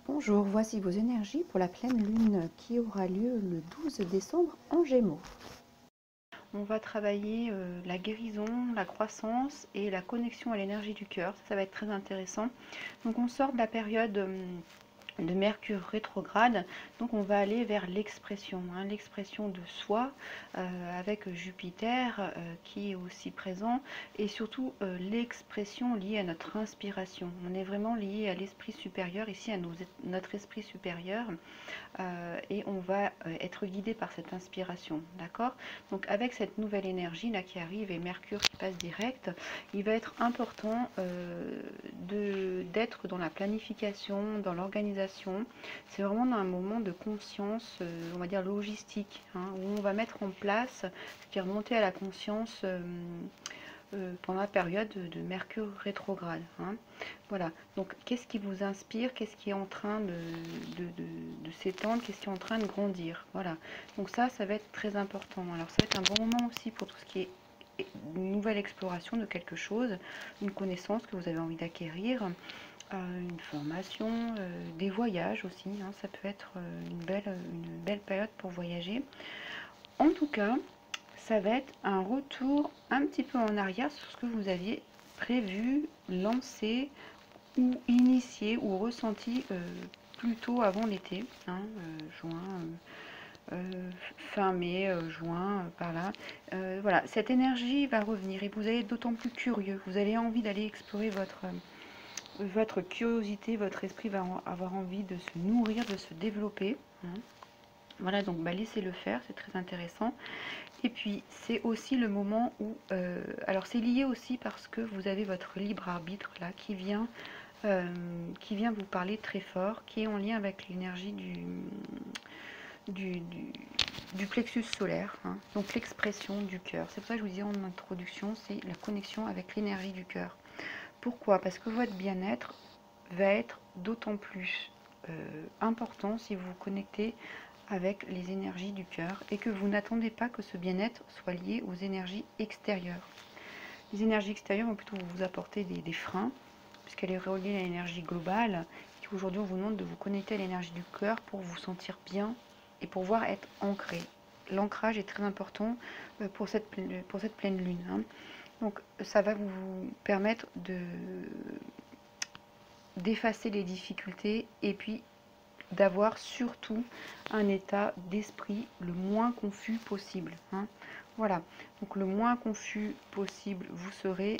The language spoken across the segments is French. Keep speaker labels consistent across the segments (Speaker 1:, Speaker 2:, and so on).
Speaker 1: Bonjour, voici vos énergies pour la pleine lune qui aura lieu le 12 décembre en Gémeaux. On va travailler la guérison, la croissance et la connexion à l'énergie du cœur. Ça va être très intéressant. Donc on sort de la période de Mercure rétrograde, donc on va aller vers l'expression, l'expression de soi avec Jupiter qui est aussi présent et surtout l'expression liée à notre inspiration. On est vraiment lié à l'esprit supérieur, ici à notre esprit supérieur et on va être guidé par cette inspiration, d'accord? Donc avec cette nouvelle énergie là qui arrive et Mercure qui passe direct, il va être important d'être dans la planification, dans l'organisation. C'est vraiment dans un moment de conscience, on va dire logistique, où on va mettre en place ce qui est remonté à la conscience pendant la période de Mercure rétrograde. Voilà, donc qu'est-ce qui vous inspire, qu'est-ce qui est en train de s'étendre, qu'est-ce qui est en train de grandir. Voilà, donc ça va être très important. Alors ça va être un bon moment aussi pour tout ce qui est une nouvelle exploration de quelque chose, une connaissance que vous avez envie d'acquérir, une formation, des voyages aussi, ça peut être une belle période pour voyager. En tout cas, ça va être un retour un petit peu en arrière sur ce que vous aviez prévu, lancé ou initié ou ressenti plus tôt avant l'été, juin, fin mai, juin, par là. Voilà, cette énergie va revenir et vous allez être d'autant plus curieux. Vous avez envie d'aller explorer votre curiosité, votre esprit va avoir envie de se nourrir, de se développer. Voilà, donc laissez-le faire, c'est très intéressant. Et puis, c'est aussi le moment où... alors, c'est lié aussi parce que vous avez votre libre arbitre, là, qui vient vous parler très fort, qui est en lien avec l'énergie du plexus solaire, donc l'expression du cœur. C'est pour ça que je vous disais en introduction, c'est la connexion avec l'énergie du cœur. Pourquoi? Parce que votre bien-être va être d'autant plus important si vous vous connectez avec les énergies du cœur et que vous n'attendez pas que ce bien-être soit lié aux énergies extérieures. Les énergies extérieures vont plutôt vous apporter des freins, puisqu'elle est reliée à l'énergie globale. Aujourd'hui, on vous demande de vous connecter à l'énergie du cœur pour vous sentir bien et pour pouvoir être ancré. L'ancrage est très important pour cette pleine lune. Donc, ça va vous permettre d'effacer les difficultés et puis d'avoir surtout un état d'esprit le moins confus possible. Voilà, donc le moins confus possible vous serez,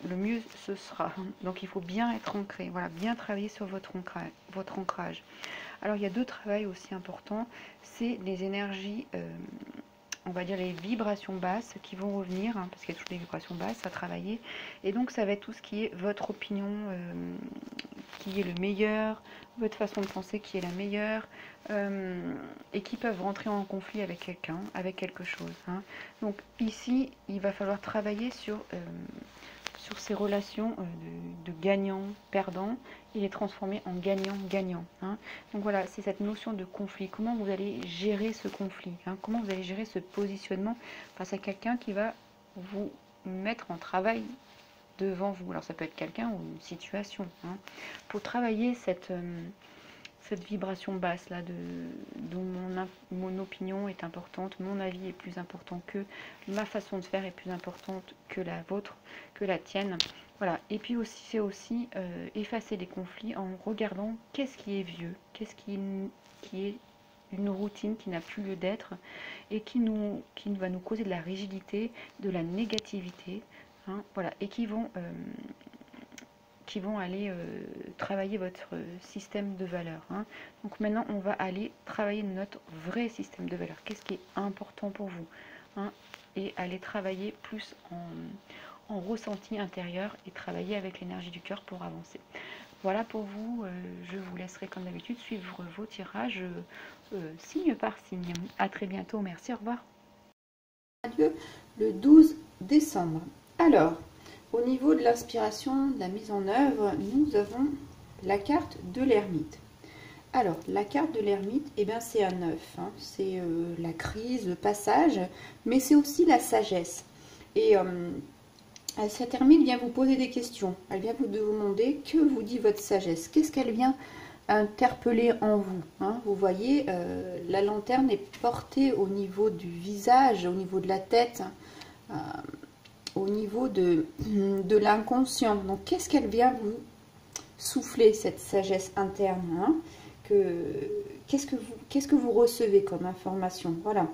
Speaker 1: le mieux ce sera. Donc il faut bien être ancré, voilà, bien travailler sur votre ancrage. Alors il y a deux travails aussi importants, c'est les énergies, on va dire les vibrations basses qui vont revenir, parce qu'il y a toujours des vibrations basses à travailler, et donc ça va être tout ce qui est votre opinion, qui est le meilleur, votre façon de penser qui est la meilleure, et qui peuvent rentrer en conflit avec quelqu'un, avec quelque chose. Donc ici, il va falloir travailler sur ces relations de gagnant-perdant et les transformer en gagnant-gagnant. Donc voilà, c'est cette notion de conflit. Comment vous allez gérer ce conflit, comment vous allez gérer ce positionnement face à quelqu'un qui va vous mettre en travail devant vous. Alors ça peut être quelqu'un ou une situation. Pour travailler cette vibration basse là, dont mon opinion est importante, mon avis est plus important que ma façon de faire est plus importante que la vôtre, que la tienne. Voilà. Et puis aussi, c'est aussi effacer les conflits en regardant qu'est-ce qui est vieux, qu'est-ce qui est une routine qui n'a plus lieu d'être et qui va nous causer de la rigidité, de la négativité. Voilà, et qui vont aller travailler votre système de valeurs. Donc maintenant, on va aller travailler notre vrai système de valeurs. Qu'est-ce qui est important pour vous, et aller travailler plus en ressenti intérieur et travailler avec l'énergie du cœur pour avancer. Voilà pour vous, je vous laisserai comme d'habitude suivre vos tirages signe par signe. À très bientôt, merci, au revoir.
Speaker 2: Lieu le 12 décembre. Alors, au niveau de l'inspiration, de la mise en œuvre, nous avons la carte de l'ermite. Alors, la carte de l'ermite, c'est un 9. C'est la crise, le passage, mais c'est aussi la sagesse. Et cette ermite vient vous poser des questions. Elle vient vous demander que vous dit votre sagesse. Qu'est-ce qu'elle vient interpeller en vous. Hein. Vous voyez, la lanterne est portée au niveau du visage, au niveau de la tête, au niveau de l'inconscient. Donc, qu'est-ce qu'elle vient vous souffler, cette sagesse interne, hein, qu'est-ce que vous recevez comme information? Voilà.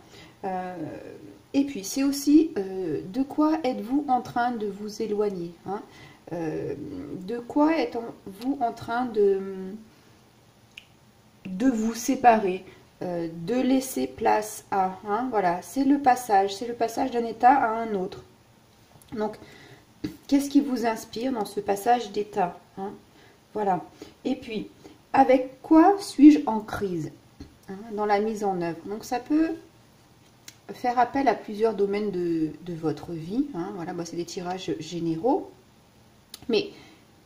Speaker 2: Et puis, c'est aussi de quoi êtes-vous en train de vous éloigner, hein, de quoi êtes-vous en train de vous séparer, de laisser place à, hein, voilà, c'est le passage d'un état à un autre. Donc, qu'est-ce qui vous inspire dans ce passage d'état, hein? Voilà. Et puis, avec quoi suis-je en crise, hein, dans la mise en œuvre? Donc, ça peut faire appel à plusieurs domaines de votre vie, hein. Voilà, bah, c'est des tirages généraux. Mais,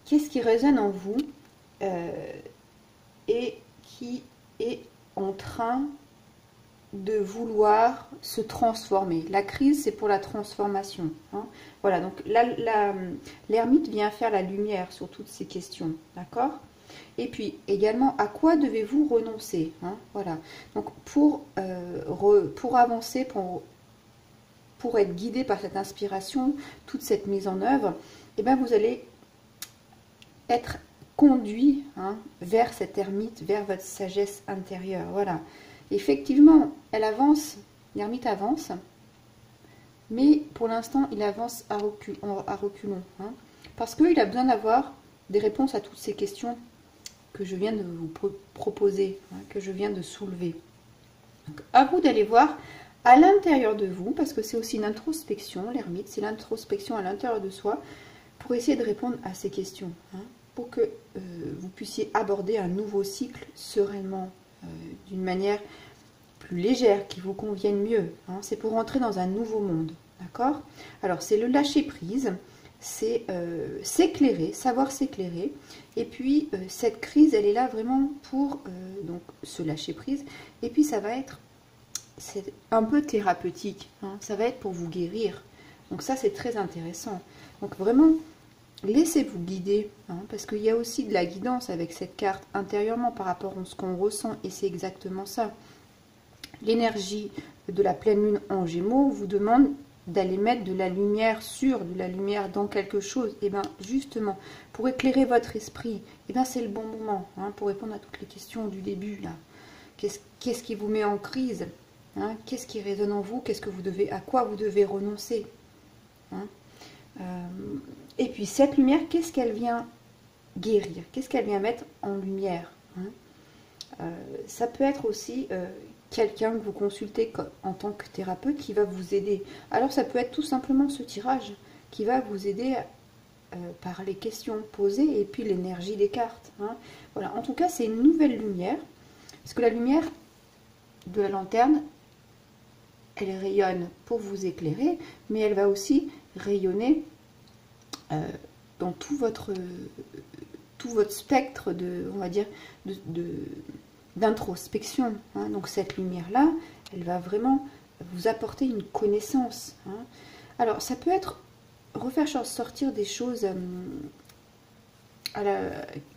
Speaker 2: qu'est-ce qui résonne en vous et qui est en train de vouloir se transformer? La crise, c'est pour la transformation, hein. Voilà, donc l'ermite vient faire la lumière sur toutes ces questions, d'accord? Et puis également, à quoi devez-vous renoncer, hein? Voilà, donc pour avancer, pour être guidé par cette inspiration, toute cette mise en œuvre, eh bien vous allez être conduit, hein, vers cette ermite, vers votre sagesse intérieure. Voilà. Effectivement, elle avance, l'ermite avance, mais pour l'instant, il avance à reculons, hein, parce qu'il a besoin d'avoir des réponses à toutes ces questions que je viens de vous proposer, hein, que je viens de soulever. Donc, à vous d'aller voir à l'intérieur de vous, parce que c'est aussi une introspection, l'ermite, c'est l'introspection à l'intérieur de soi, pour essayer de répondre à ces questions, hein, pour que vous puissiez aborder un nouveau cycle sereinement, d'une manière plus légère, qui vous convienne mieux, hein. C'est pour entrer dans un nouveau monde, d'accord? Alors, c'est le lâcher-prise, c'est s'éclairer, savoir s'éclairer, et puis cette crise, elle est là vraiment pour donc se lâcher-prise, et puis ça va être, c'est un peu thérapeutique, hein, ça va être pour vous guérir, donc ça, c'est très intéressant. Donc, vraiment, laissez-vous guider, hein, parce qu'il y a aussi de la guidance avec cette carte intérieurement par rapport à ce qu'on ressent, et c'est exactement ça. L'énergie de la pleine lune en Gémeaux vous demande d'aller mettre de la lumière sur, de la lumière dans quelque chose. Et bien justement, pour éclairer votre esprit, et bien c'est le bon moment, hein, pour répondre à toutes les questions du début là. Qu'est-ce qui vous met en crise, hein? Qu'est-ce qui résonne en vous? À quoi vous devez renoncer, hein? Et puis cette lumière, qu'est-ce qu'elle vient guérir? Qu'est-ce qu'elle vient mettre en lumière, hein? Ça peut être aussi quelqu'un que vous consultez en tant que thérapeute qui va vous aider. Alors ça peut être tout simplement ce tirage qui va vous aider par les questions posées et puis l'énergie des cartes, hein. Voilà, en tout cas c'est une nouvelle lumière, parce que la lumière de la lanterne, elle rayonne pour vous éclairer, mais elle va aussi rayonner dans tout votre spectre de, on va dire, d'introspection, hein. Donc cette lumière-là, elle va vraiment vous apporter une connaissance, hein. Alors ça peut être refaire sortir des choses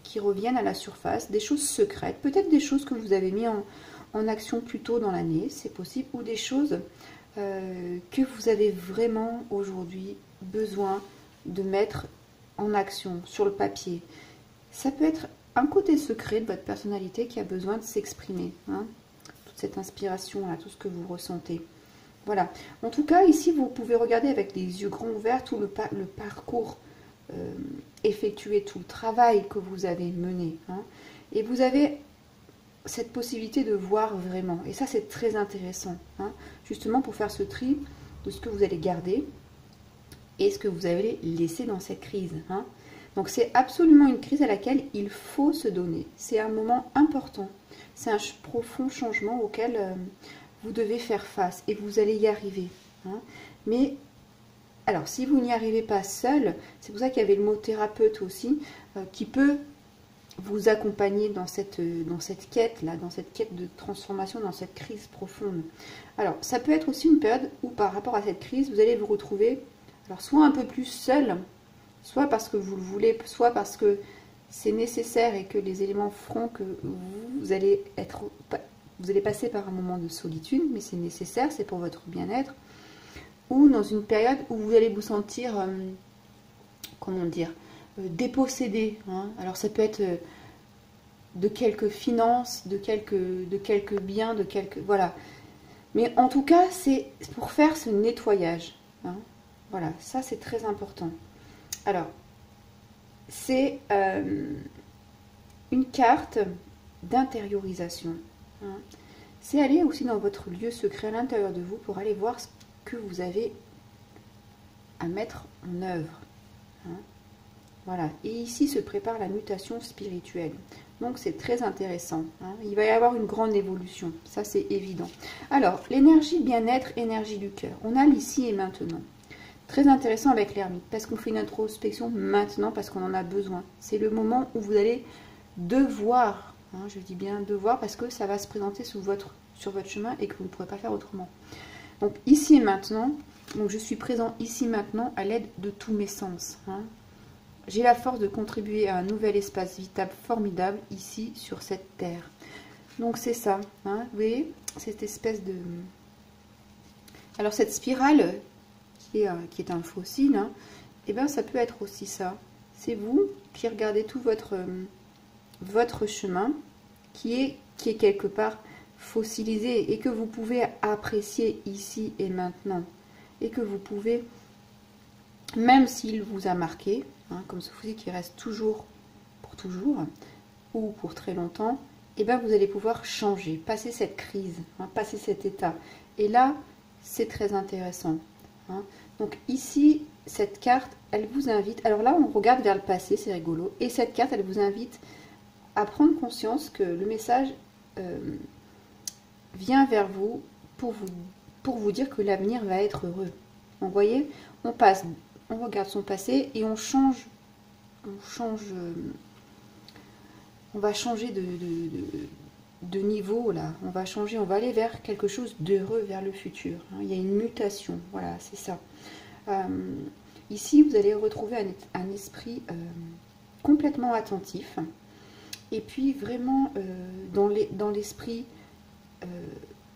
Speaker 2: qui reviennent à la surface, des choses secrètes, peut-être des choses que vous avez mis en action plus tôt dans l'année, c'est possible, ou des choses que vous avez vraiment aujourd'hui besoin de mettre en action sur le papier. Ça peut être un côté secret de votre personnalité qui a besoin de s'exprimer, hein, toute cette inspiration, là, tout ce que vous ressentez. Voilà. En tout cas, ici, vous pouvez regarder avec les yeux grands ouverts tout le parcours effectué, tout le travail que vous avez mené, hein, et vous avez cette possibilité de voir vraiment. Et ça, c'est très intéressant, hein, justement pour faire ce tri de ce que vous allez garder et ce que vous allez laisser dans cette crise, hein. Donc c'est absolument une crise à laquelle il faut se donner. C'est un moment important. C'est un profond changement auquel vous devez faire face et vous allez y arriver, hein. Mais alors si vous n'y arrivez pas seul, c'est pour ça qu'il y avait le mot thérapeute aussi, qui peut vous accompagner dans cette quête là, dans cette quête de transformation, dans cette crise profonde. Alors ça peut être aussi une période où par rapport à cette crise, vous allez vous retrouver alors soit un peu plus seul, soit parce que vous le voulez, soit parce que c'est nécessaire et que les éléments feront que vous allez passer par un moment de solitude, mais c'est nécessaire, c'est pour votre bien-être, ou dans une période où vous allez vous sentir, comment dire, dépossédé. Hein. Alors ça peut être de quelques finances, de quelques biens, voilà. Mais en tout cas, c'est pour faire ce nettoyage. Hein. Voilà, ça c'est très important. Alors, c'est une carte d'intériorisation. Hein. C'est aller aussi dans votre lieu secret à l'intérieur de vous pour aller voir ce que vous avez à mettre en œuvre. Hein. Voilà, et ici se prépare la mutation spirituelle. Donc c'est très intéressant. Hein. Il va y avoir une grande évolution, ça c'est évident. Alors, l'énergie bien-être, énergie du cœur. On a l'ici et maintenant. Très intéressant avec l'ermite, parce qu'on fait une introspection maintenant, parce qu'on en a besoin. C'est le moment où vous allez devoir, hein, je dis bien devoir, parce que ça va se présenter sur votre chemin et que vous ne pourrez pas faire autrement. Donc ici et maintenant, donc je suis présent ici maintenant à l'aide de tous mes sens. Hein. J'ai la force de contribuer à un nouvel espace vital formidable ici sur cette terre. Donc c'est ça, hein, vous voyez, cette espèce de... Alors cette spirale qui est un fossile, hein, et bien ça peut être aussi ça. C'est vous qui regardez tout votre chemin qui est quelque part fossilisé et que vous pouvez apprécier ici et maintenant. Et que vous pouvez, même s'il vous a marqué, hein, comme ce fossile qui reste toujours pour toujours ou pour très longtemps, et bien vous allez pouvoir changer, passer cette crise, hein, passer cet état. Et là, c'est très intéressant. Hein. Donc ici, cette carte, elle vous invite, alors là on regarde vers le passé, c'est rigolo, et cette carte, elle vous invite à prendre conscience que le message vient vers vous pour vous dire que l'avenir va être heureux. Donc, vous voyez, on regarde son passé et on va changer de niveau là. On va aller vers quelque chose d'heureux, vers le futur. Hein. Il y a une mutation, voilà, c'est ça. Ici, vous allez retrouver un esprit complètement attentif et puis vraiment dans l'esprit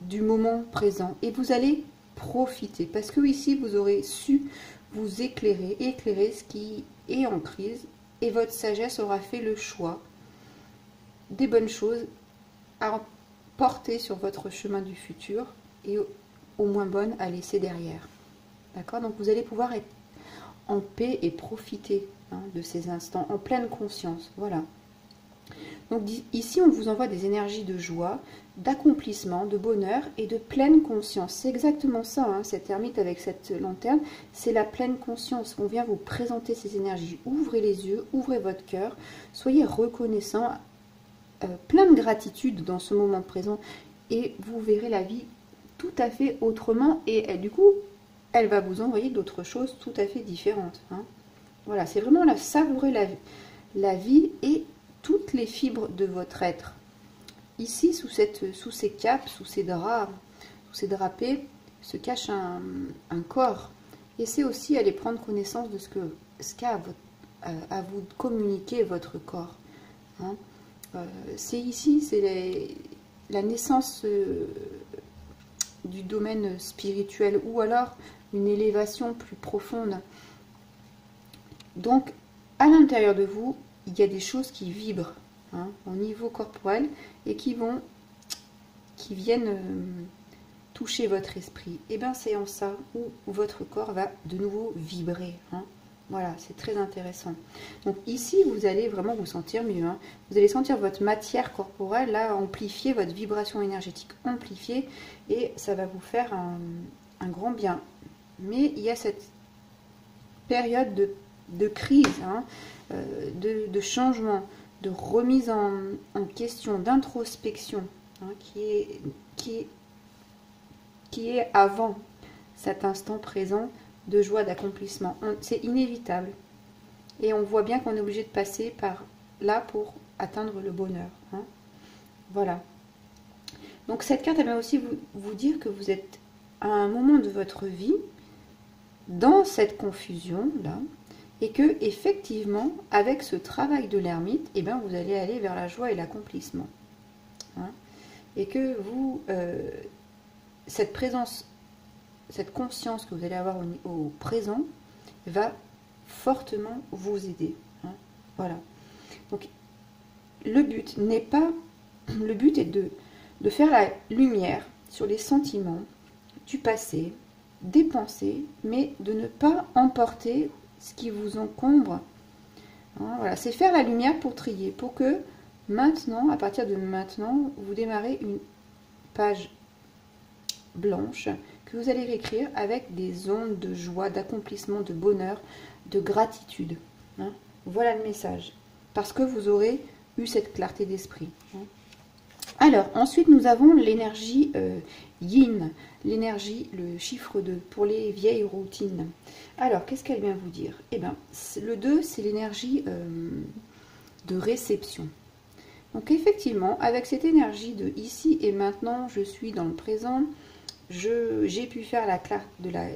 Speaker 2: du moment présent. Et vous allez profiter parce que ici, vous aurez su vous éclairer ce qui est en crise et votre sagesse aura fait le choix des bonnes choses à porter sur votre chemin du futur et aux moins bonnes à laisser derrière. D'accord? Donc vous allez pouvoir être en paix et profiter de ces instants en pleine conscience. Voilà. Donc ici, on vous envoie des énergies de joie, d'accomplissement, de bonheur et de pleine conscience. C'est exactement ça, hein, cette ermite avec cette lanterne, c'est la pleine conscience. On vient vous présenter ces énergies. Ouvrez les yeux, ouvrez votre cœur, soyez reconnaissant, plein de gratitude dans ce moment présent et vous verrez la vie tout à fait autrement et du coup, elle va vous envoyer d'autres choses tout à fait différentes. Hein. Voilà, c'est vraiment la savourer la vie et toutes les fibres de votre être. Ici, sous ces capes, sous ces draps, sous ces drapés, se cache un corps. Et c'est aussi aller prendre connaissance de ce qu'a à vous communiquer votre corps. Hein. C'est ici, c'est la naissance du domaine spirituel ou alors une élévation plus profonde. Donc, à l'intérieur de vous, il y a des choses qui vibrent au niveau corporel et qui viennent toucher votre esprit. Et bien, c'est en ça où votre corps va de nouveau vibrer. Hein. Voilà, c'est très intéressant. Donc ici, vous allez vraiment vous sentir mieux. Hein. Vous allez sentir votre matière corporelle, là, amplifier, votre vibration énergétique amplifiée, et ça va vous faire un grand bien. Mais il y a cette période de crise, hein, de changement, de remise en question, d'introspection, hein, qui est avant cet instant présent de joie, d'accomplissement. C'est inévitable. Et on voit bien qu'on est obligé de passer par là pour atteindre le bonheur. Hein. Voilà. Donc cette carte, elle va aussi vous dire que vous êtes à un moment de votre vie, dans cette confusion-là, et que effectivement, avec ce travail de l'ermite, eh ben, vous allez aller vers la joie et l'accomplissement. Hein, et que vous, cette présence, cette conscience que vous allez avoir au présent va fortement vous aider. Hein, voilà. Donc, le but n'est pas, le but est de faire la lumière sur les sentiments du passé, des pensées, mais de ne pas emporter ce qui vous encombre. Hein, voilà, c'est faire la lumière pour trier, pour que maintenant, à partir de maintenant, vous démarrez une page blanche que vous allez réécrire avec des ondes de joie, d'accomplissement, de bonheur, de gratitude. Hein, voilà le message. Parce que vous aurez eu cette clarté d'esprit. Hein. Alors, ensuite, nous avons l'énergie yin, l'énergie, le chiffre 2, pour les vieilles routines. Alors, qu'est-ce qu'elle vient vous dire? Eh bien, le 2, c'est l'énergie de réception. Donc, effectivement, avec cette énergie de ici et maintenant, je suis dans le présent, j'ai pu faire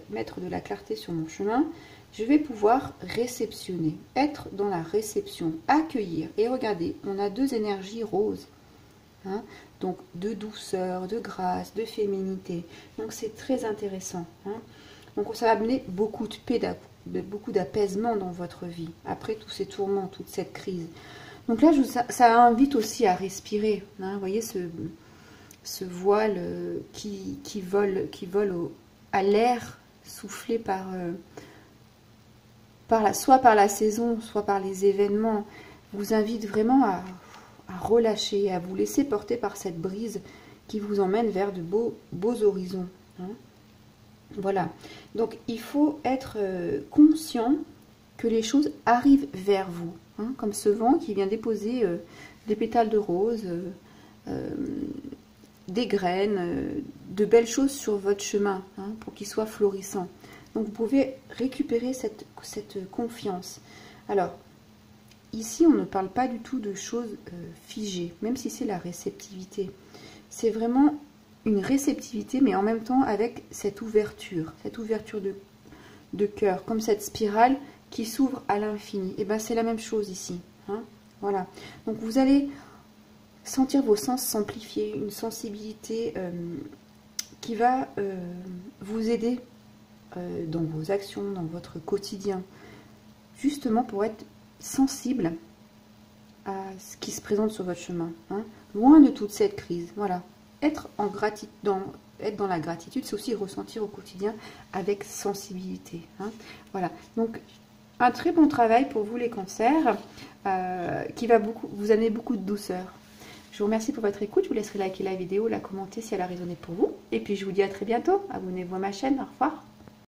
Speaker 2: mettre de la clarté sur mon chemin, je vais pouvoir réceptionner, être dans la réception, accueillir. Et regardez, on a deux énergies roses. Hein, donc de douceur, de grâce, de féminité. Donc c'est très intéressant. Hein. Donc ça va amener beaucoup de paix, beaucoup d'apaisement dans votre vie. Après tous ces tourments, toute cette crise. Donc là, ça invite aussi à respirer. Hein, vous voyez ce voile qui vole à l'air soufflé soit par la saison, soit par les événements. Vous invite vraiment à relâcher, à vous laisser porter par cette brise qui vous emmène vers de beaux horizons. Hein. Voilà. Donc, il faut être conscient que les choses arrivent vers vous. Hein, comme ce vent qui vient déposer des pétales de rose, des graines, de belles choses sur votre chemin, hein, pour qu'il soit florissant. Donc, vous pouvez récupérer cette confiance. Alors, ici, on ne parle pas du tout de choses figées, même si c'est la réceptivité. C'est vraiment une réceptivité, mais en même temps avec cette ouverture de cœur, comme cette spirale qui s'ouvre à l'infini. Et bien, c'est la même chose ici. Hein, voilà. Donc, vous allez sentir vos sens s'amplifier, une sensibilité qui va vous aider dans vos actions, dans votre quotidien, justement pour être sensible à ce qui se présente sur votre chemin, hein, loin de toute cette crise. Voilà, être dans la gratitude, c'est aussi ressentir au quotidien avec sensibilité. Hein, voilà, donc un très bon travail pour vous les cancers, qui va vous amener beaucoup de douceur. Je vous remercie pour votre écoute, je vous laisserai liker la vidéo, la commenter si elle a résonné pour vous, et puis je vous dis à très bientôt. Abonnez-vous à ma chaîne, au revoir.